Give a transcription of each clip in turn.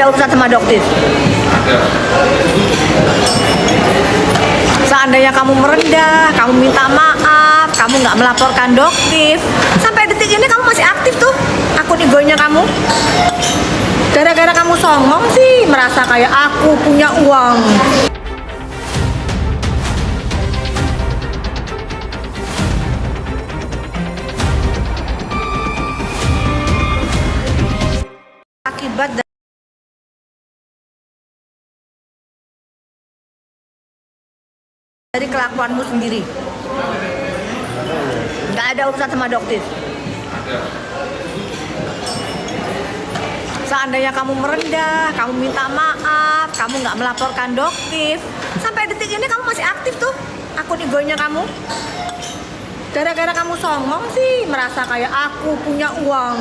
ada urusan sama dokter. Seandainya kamu merendah, kamu minta maaf, kamu nggak melaporkan dokter, sampai detik ini kamu masih aktif tuh akun igonya kamu. Gara-gara kamu songong sih, merasa kayak aku punya uang. Akibat dari kelakuanmu sendiri. Nggak ada urusan sama dokter. Seandainya kamu merendah, kamu minta maaf, kamu nggak melaporkan dokter, sampai detik ini kamu masih aktif tuh akun igonya kamu. Gara-gara kamu songong sih, merasa kayak aku punya uang,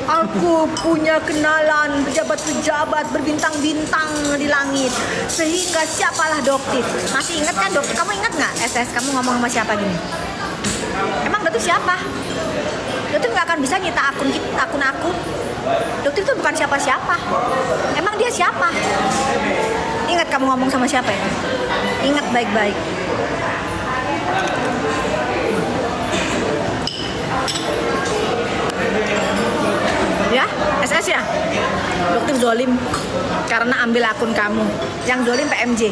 aku punya kenalan pejabat-pejabat berbintang-bintang di langit, sehingga siapalah dokter. Masih ingat kan dokter? Kamu ingat nggak SS kamu ngomong sama siapa gini? Emang dokter siapa? Dokter nggak akan bisa nyita akun aku. Dokter itu bukan siapa-siapa. Emang dia siapa? Ingat kamu ngomong sama siapa ya? Ingat baik-baik. Ya, SS ya? Dokter zolim karena ambil akun kamu. Yang zolim PMJ.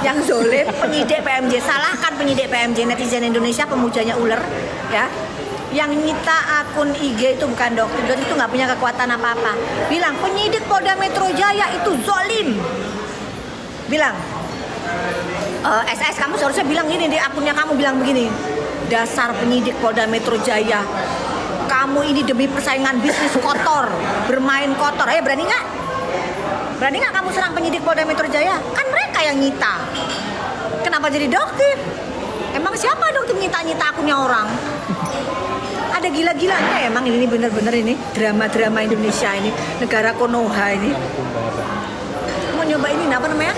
Yang zolim penyidik PMJ. Salahkan penyidik PMJ. Netizen Indonesia pemujanya ular, ya. Yang nyita akun IG itu bukan dokter. Dokter itu nggak punya kekuatan apa-apa. Bilang penyidik Polda Metro Jaya itu zolim. Bilang SS kamu seharusnya bilang gini di akunnya, kamu bilang begini. Dasar penyidik Polda Metro Jaya, kamu ini demi persaingan bisnis kotor, bermain kotor. Berani nggak? Berani nggak kamu serang penyidik Polda Metro Jaya? Kan mereka yang nyita. Kenapa jadi dokter? Emang siapa dokter nyita akunnya orang? Ada gila-gilanya emang ini bener-bener ini drama-drama Indonesia ini, negara Konoha ini. Mau nyoba ini apa namanya?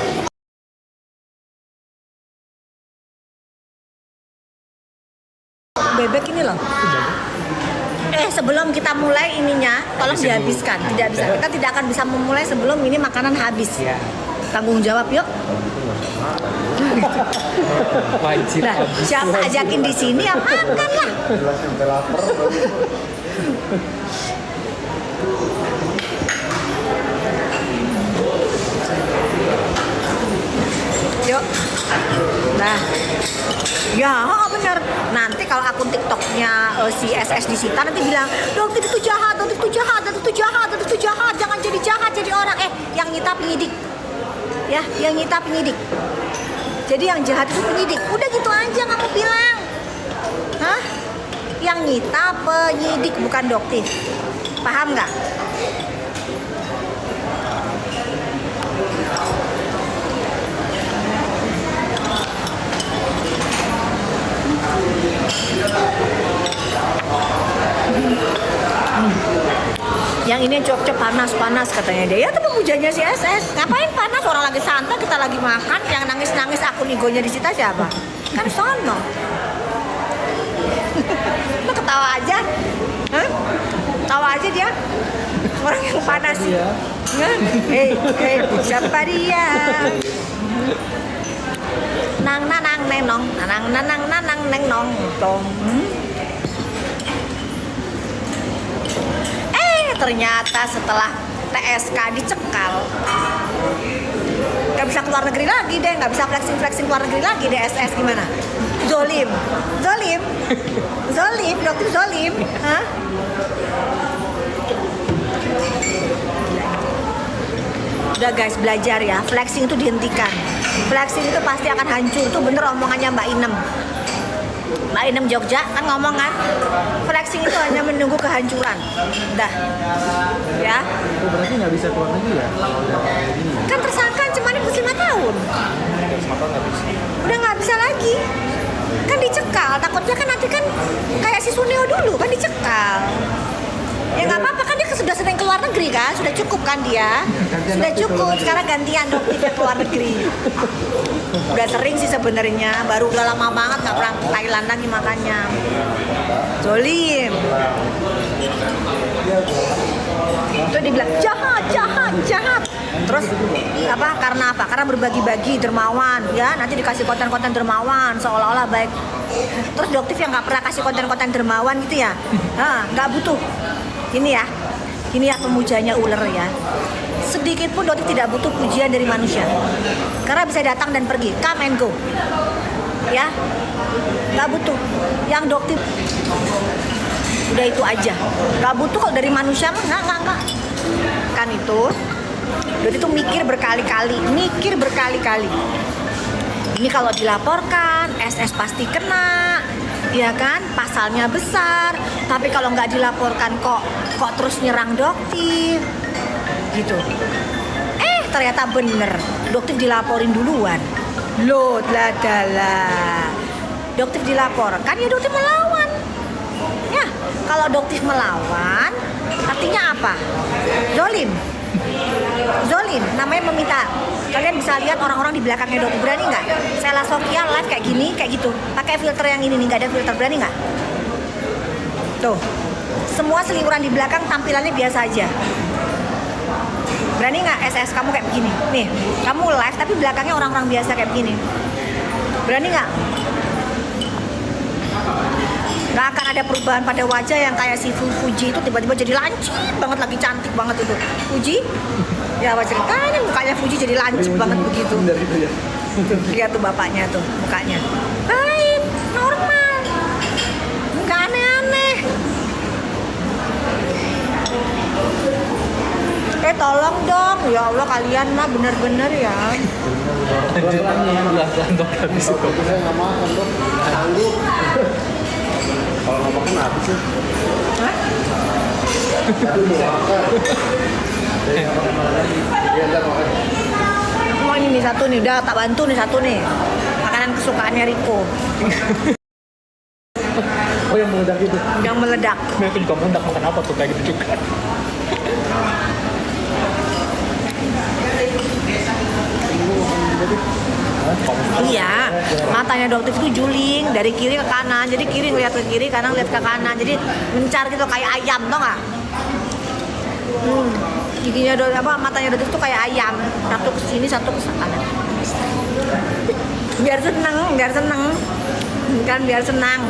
Bebek ini loh. Sebelum kita mulai ininya, tolong dihabiskan. Tidak bisa. Kita tidak akan bisa memulai sebelum ini makanan habis. Tanggung jawab yuk. Nah, siapa ajakin di sini ya makan lah. Yuk. Nah, ya bener. Nanti kalau akun TikToknya si SS disita, nanti bilang dokter itu jahat, dokter itu jahat, dokter itu jahat, dokter itu jahat. Jangan jadi jahat jadi orang. Yang nyita penyidik, ya, yang nyita penyidik. Jadi yang jahat itu penyidik. Udah gitu aja kamu bilang. Hah? Yang nyita penyidik bukan dokter. Paham nggak? Yang ini cocok panas katanya dia. Ya itu pemujanya si SS. Ngapain panas? Orang lagi santai, kita lagi makan. Yang nangis-nangis akun igonya disita siapa? Kan sono. Lo ketawa aja. Hah? Ketawa aja dia. Orang yang panas. Hei, siapa dia? Nang nanang nenong, nanang nenong tong. Ternyata setelah TSK dicekal, nggak bisa keluar negeri lagi deh, nggak bisa flexing keluar negeri lagi deh. SS gimana? Zolim, dokter zolim. Hah? Udah guys, belajar ya, flexing itu dihentikan. Flexing itu pasti akan hancur. Itu bener omongannya Mbak Inem. Mbak Inem Jogja kan ngomong kan, flexing itu hanya menunggu kehancuran. Udah, ya. Oh, berarti nggak bisa keluar negeri ya? Kan tersangka ancamannya 5 tahun. Udah nggak bisa lagi. Kan dicekal. Takutnya kan nanti kan kayak si Suneo dulu kan dicekal. Ya nggak apa-apa kan dia sudah sering keluar negeri kan, sudah cukup kan dia, sudah cukup. Sekarang gantian dokternya keluar negeri. Udah sering sih sebenarnya, baru udah lama banget nggak pernah ke Thailand lagi makannya. Zolim. Itu dibilang jahat, jahat, jahat. Terus apa? Karena apa? Karena berbagi-bagi, dermawan, ya. Nanti dikasih konten-konten dermawan, seolah-olah baik. Terus Doktif yang nggak pernah kasih konten-konten dermawan gitu ya, nggak butuh. Ini ya pemujanya ular ya. Sedikit pun Doktif tidak butuh pujian dari manusia, karena bisa datang dan pergi, come and go, ya. Nggak butuh. Yang Doktif udah itu aja, nggak butuh kalau dari manusia mah nggak. Kan itu Doktif tuh mikir berkali-kali. Ini kalau dilaporkan, SS pasti kena, ya kan? Pasalnya besar. Tapi kalau nggak dilaporkan kok terus nyerang Doktif, gitu. Ternyata bener, Doktif dilaporin duluan. Loh, adalah Doktif dilaporkan, ya Doktif melawan. Ya, kalau Doktif melawan, artinya apa? Zolim, namanya meminta. Kalian bisa lihat orang-orang di belakangnya Doktif, berani nggak? Sela Sofia live kayak gini, kayak gitu. Pakai filter yang ini nih, nggak ada filter, berani nggak? Tuh, semua seliburan di belakang tampilannya biasa aja. Berani nggak SS kamu kayak begini? Nih, kamu live tapi belakangnya orang-orang biasa kayak begini. Berani nggak? Nggak akan ada perubahan pada wajah yang kayak si Fuji itu tiba-tiba jadi lancip banget, lagi cantik banget itu. Fuji? Ya wajah kan mukanya Fuji jadi lancip banget begitu. Lihat tuh bapaknya tuh mukanya. Baik, normal. Nggak aneh-aneh. Tolong dong, ya Allah kalian mah bener-bener ya. Saya nggak makan dok, sanggup. Kalau nggak makan apa sih? Hah? Iya ntar makan. Aku mau ini nih satu nih, udah tak bantu nih satu nih. Makanan kesukaannya Riko. Oh yang meledak itu? Yang meledak. Aku juga meledak, makan apa tuh kayak gitu juga. Iya, matanya Doktif itu juling dari kiri ke kanan. Jadi kiri ngeliat ke kiri, kanan lihat ke kanan. Jadi mencar gitu kayak ayam, tau nggak? Giginya matanya Doktif tuh kayak ayam. Satu ke sini, satu ke sana. Biar seneng. Kan biar senang.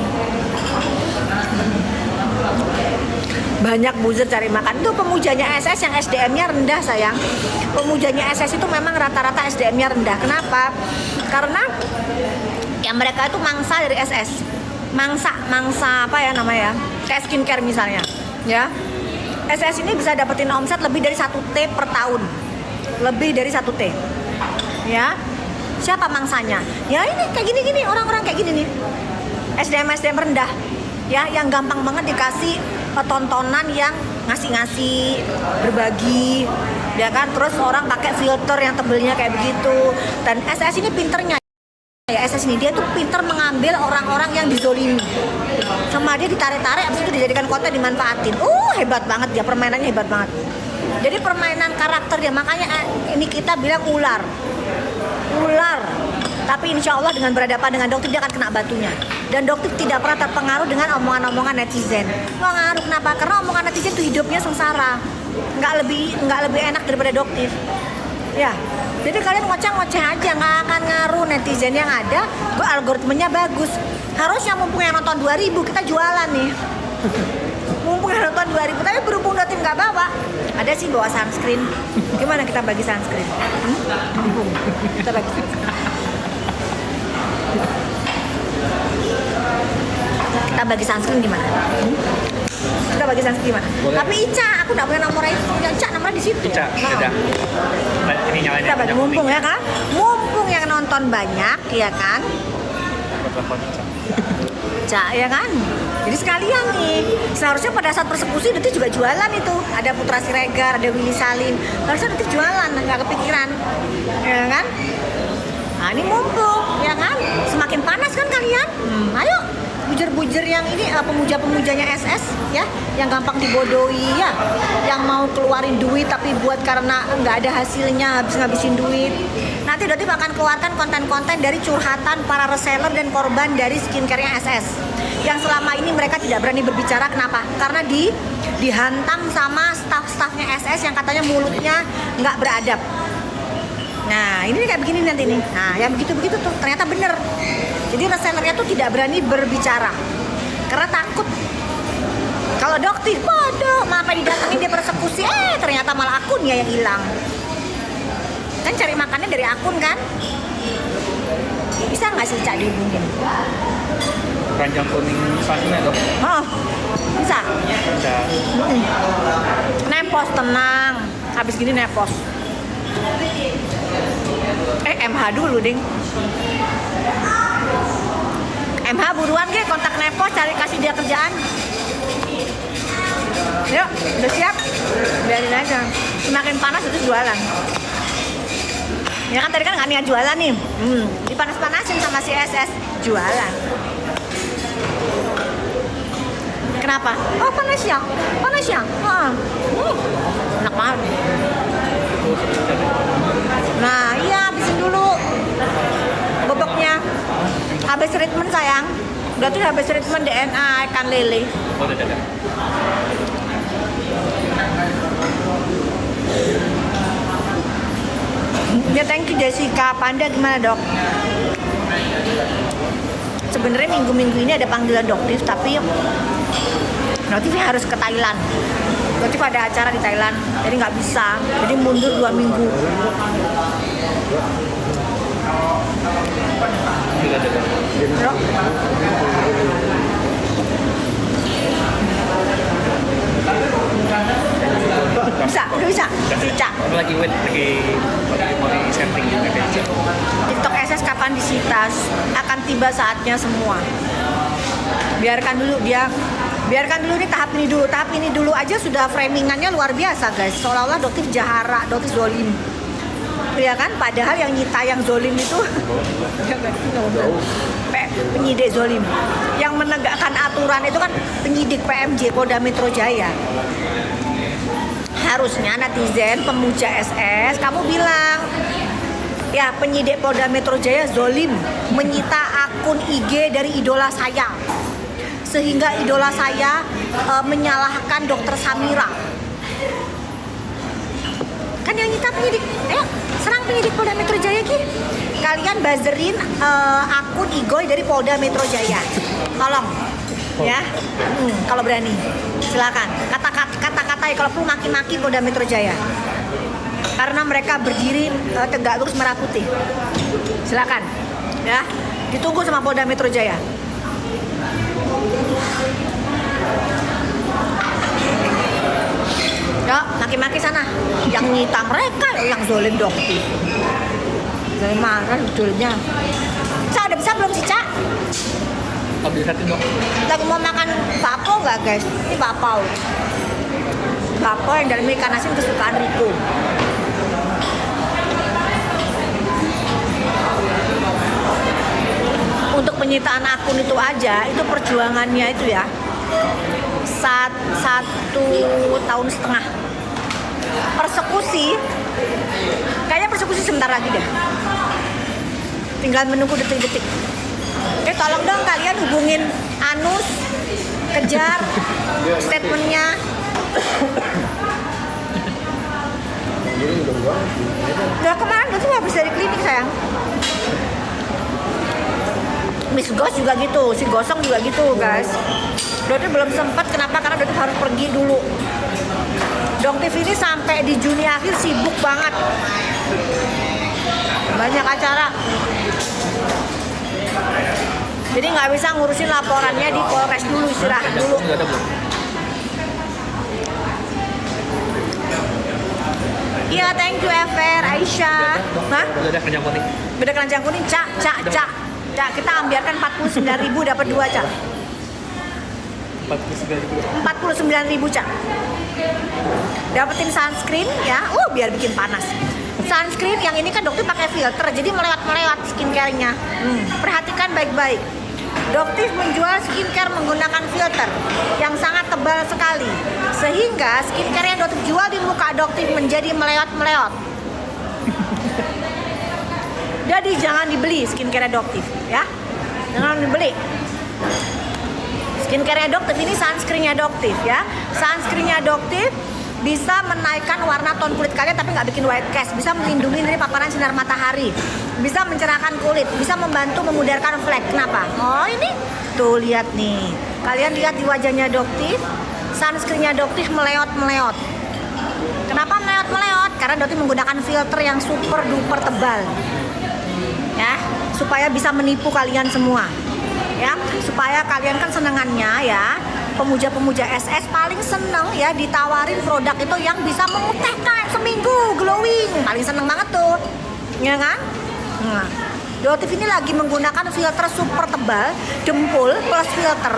Banyak buzzer cari makan. Itu pemujanya SS yang SDM-nya rendah sayang. Pemujanya SS itu memang rata-rata SDM-nya rendah. Kenapa? Karena ya mereka itu mangsa dari SS. Mangsa apa ya namanya? Kayak skincare misalnya, ya. SS ini bisa dapetin omset lebih dari 1T per tahun. Lebih dari 1T. Ya. Siapa mangsanya? Ya ini kayak gini-gini, orang-orang kayak gini nih. SDM rendah. Ya, yang gampang banget dikasih tontonan yang ngasih-ngasih, berbagi, ya kan? Terus orang pakai filter yang tebelnya kayak begitu. Dan SS ini pinternya, ya SS ini dia tuh pinter mengambil orang-orang yang dizolimi, sama dia ditarik-tarik, abis itu dijadikan konten, dimanfaatin. Hebat banget dia, permainannya hebat banget. Jadi permainan karakter dia, makanya ini kita bilang ular. Tapi insya Allah dengan berhadapan dengan Doktif dia akan kena batunya. Dan Doktif tidak pernah terpengaruh dengan omongan-omongan netizen. Pengaruh kenapa? Karena omongan netizen itu hidupnya sengsara. Nggak lebih enak daripada Doktif. Ya, jadi kalian ngoceh-ngoceh aja, nggak akan ngaruh netizen yang ada. Algoritmenya bagus. Harusnya mumpung yang nonton 2000 kita jualan nih. Mumpung yang nonton 2000, tapi berhubung Doktif nggak bawa. Ada sih bawa sunscreen. Gimana kita bagi sunscreen? Mumpung kita bagi sunscreen. Kita bagi sunscreen gimana? Kita bagi sunscreen gimana? Boleh. Tapi Ica, aku nggak punya nomornya itu. Ica nomornya di situ. Ica, sudah. Ini nyalain Kita bagi mumpung ya kan? Mumpung yang nonton banyak, ya kan? Ica, ya kan? Jadi sekalian nih, seharusnya pada saat persekusi Doktif juga jualan itu. Ada Putra Siregar, ada Willy Salim. Harusnya Doktif jualan, nggak kepikiran, ya kan? Nah ini mumpung, ya kan? Semakin panas kan kalian? Ayo, bujer-bujer yang ini pemuja-pemujanya SS, ya, yang gampang dibodohi, ya, yang mau keluarin duit tapi buat karena nggak ada hasilnya, ngabisin duit. Nanti Doktif akan keluarkan konten-konten dari curhatan para reseller dan korban dari skincare-nya SS. Yang selama ini mereka tidak berani berbicara, kenapa? Karena dihantam sama staff-staffnya SS yang katanya mulutnya nggak beradab. Nah, ini kayak begini nanti nih. Nah, yang begitu-begitu tuh ternyata bener. Jadi resellernya tuh tidak berani berbicara karena takut. Kalau dokter bodoh, malah didatengin dia persekusi, ternyata malah akunnya yang hilang. Kan cari makannya dari akun kan? Bisa nggak sih Cak dihubungin? Keranjang kuning pasnya dok. Oh, bisa. Bisa. Nepos tenang. Habis gini nepos. MH dulu ding. MH buruan ge kontak nepos cari kasih dia kerjaan. Yuk, udah siap? Biarin aja. Semakin panas itu jualan. Ya kan tadi kan nggak niat jualan nih. Dipanas-panasin sama si SS jualan. Kenapa? Oh panas ya, panas ya. Enak banget. Nah iya habisin dulu boboknya. Habis treatment sayang. Berarti habis treatment DNA ikan lele. Oh udah ada. Ya thank you Jessica. Panda gimana dok? Sebenarnya minggu-minggu ini ada panggilan dokter, tapi Notifnya harus ke Thailand. Notif ada acara di Thailand, jadi nggak bisa. Jadi mundur 2 minggu. Bro. Bisa, udah bisa. Cica. Lagi wait, lagi mau di setting juga guys. TikTok SS kapan disita? Akan tiba saatnya semua. Biarkan dulu nih tahap ini dulu aja sudah framingannya luar biasa guys. Seolah-olah dokter jahara, dokter zolim. Ya kan? Padahal yang nyita yang zolim itu penyidik zolim. Yang menegakkan aturan itu kan penyidik PMJ Polda Metro Jaya. Harusnya netizen pemuja SS kamu bilang ya penyidik Polda Metro Jaya zolim menyita akun IG dari idola saya sehingga idola saya menyalahkan dokter Samira. Kan yang nyita penyidik, serang penyidik Polda Metro Jaya Ki. Kalian buzzerin akun Igoy dari Polda Metro Jaya. Tolong ya, kalau berani silakan kata-katai kalau perlu maki-maki Polda Metro Jaya karena mereka berdiri tegak lurus merah putih. Silakan ya, ditunggu sama Polda Metro Jaya. Yuk, maki-maki sana. Yang nyita mereka yang zolim dokter. Zolim marah betulnya. Cak, udah bisa belum sih Cak? Ambil satu dong. Lagi mau makan bakpo nggak guys? Ini bakpao. Bakpo yang dalamnya ikan asin kesukaan Riko. Untuk penyitaan akun itu aja, itu perjuangannya itu ya 1,5 tahun. Persekusi, kayaknya persekusi sebentar lagi deh. Tinggal menunggu detik-detik. Tolong dong kalian hubungin Anus, kejar statementnya. Udah kemarin tuh habis dari klinik sayang. Miss Gos juga gitu, si Gosong juga gitu guys. Dokter belum sempat, kenapa? Karena dokter harus pergi dulu. Dokter ini sampai di Juni akhir sibuk banget. Banyak acara. Jadi nggak bisa ngurusin laporannya di Polres dulu, istirahat dulu. Iya, thank you Ever, Aisyah. Hah? Udah keranjang kuning. Beda keranjang kuning, Cak. Cak, kita ambiarkan 49.000 dapat 2 Cak. 49.000 Cak. Dapetin sunscreen ya. Biar bikin panas. Sunscreen yang ini kan dokter pakai filter, jadi melewat skincare-nya. Perhatikan baik-baik. Dokter menjual skincare menggunakan filter yang sangat tebal sekali, sehingga skincare yang dokter jual di muka dokter menjadi melewat-melewat. Jadi jangan dibeli skincare dokter, ya. Jangan dibeli. Skincare dokter ini sunscreen-nya dokter, ya. Sunscreen-nya dokter bisa menaikkan warna tone kulit kalian tapi nggak bikin white cast, bisa melindungi dari paparan sinar matahari, bisa mencerahkan kulit, bisa membantu memudarkan flek. Kenapa? Oh ini tuh lihat nih, kalian lihat di wajahnya Doktif, sunscreennya Doktif meleot-meleot. Kenapa meleot-meleot? Karena Doktif menggunakan filter yang super duper tebal, ya, supaya bisa menipu kalian semua, ya, supaya kalian kan senengannya ya, pemuja-pemuja SS paling seneng ya ditawarin produk itu yang bisa memutihkan seminggu glowing, paling seneng banget tuh, ya kan? Nah, Doktif ini lagi menggunakan filter super tebal, jempol plus filter,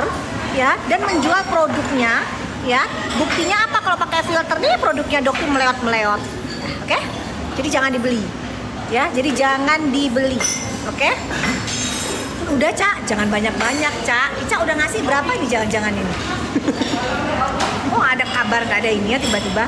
ya, dan menjual produknya, ya. Buktinya apa kalau pakai filter nih produknya Doktif meleot-meleot, oke? Jadi jangan dibeli, ya. Jadi jangan dibeli, oke? Udah Cak, jangan banyak-banyak Cak. Ica udah ngasih berapa ini jangan-jangan ini? Oh ada kabar nggak ada ini ya tiba-tiba.